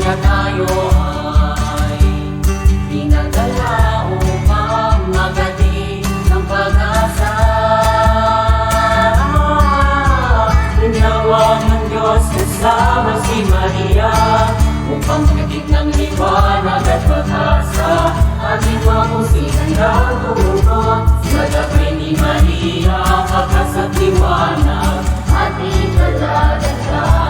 na tayo ay pinadala upang maghatid ng pag-asa. Tinawag ng Diyos kasama si Maria upang maghatid ng liwanag at pag-asa. Ating mapusihan ng tumugot sa gabay ni Maria, pagkas at liwanag ating daladala.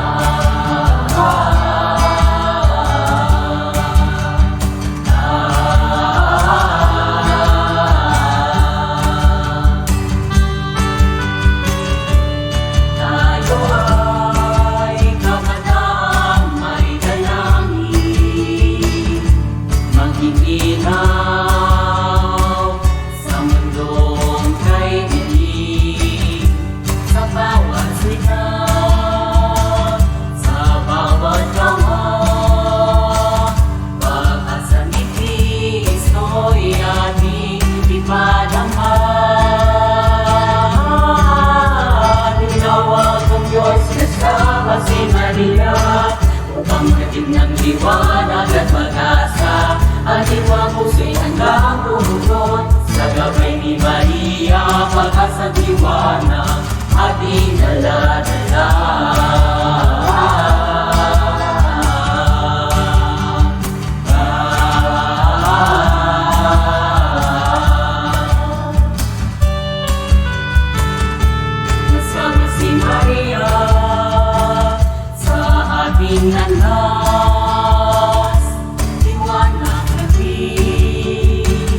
Upang maghatid ng liwanag at pag-asa, ating mga puso'y handang tumugot sa gabay ni Maria, pag-asa at liwanag ating daladala. Kasama si Maria nalas, liwanag natin,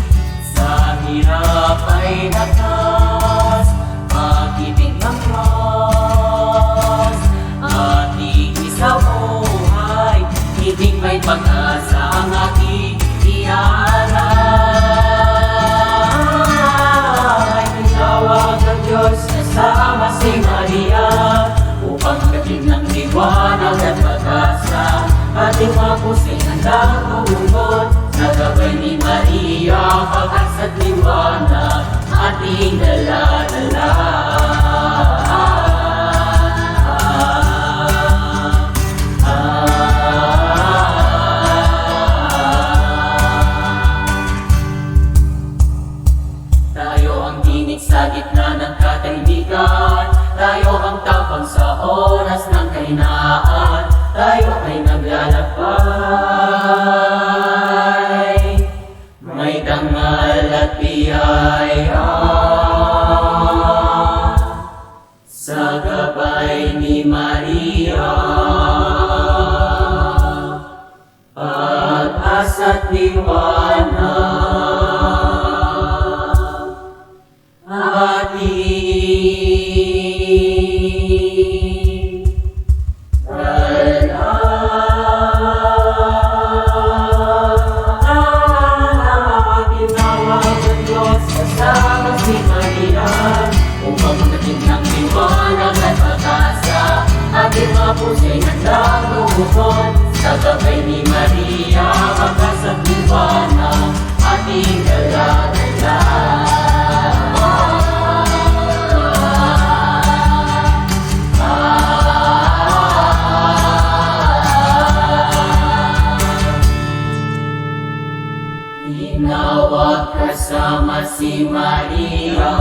sa hirap ay lakas, pag-ibig ng Diyos, ating isabuhay, hiling may pag-asa ang ating ialay. Tinawag ng Diyos kasama si Maria upang maghatid ng liwanag at pag-asa. Ating mga puso'y handang tumugot sa gabay ni Maria, pag-asa at liwanag ating daladala. Tayo ang tinig sa gitna ng katahimikan, tayo ang tapang sa oras ng kahinaan, tayo ay naglalakbay, may dangal at biyaya sa gabay ni Maria, pag-asa at liwanag kasama si Maria upang maghatid ng liwanag at pag-asa. Ating mga puso'y handang tumugot sa gabay ni Maria, pag-asa at liwanag ating daladala. Tinawag kasama si Maria,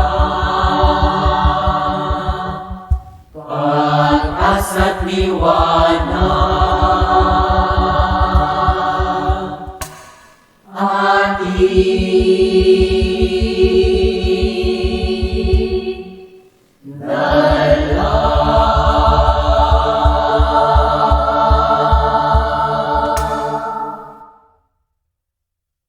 pag-asa at liwanag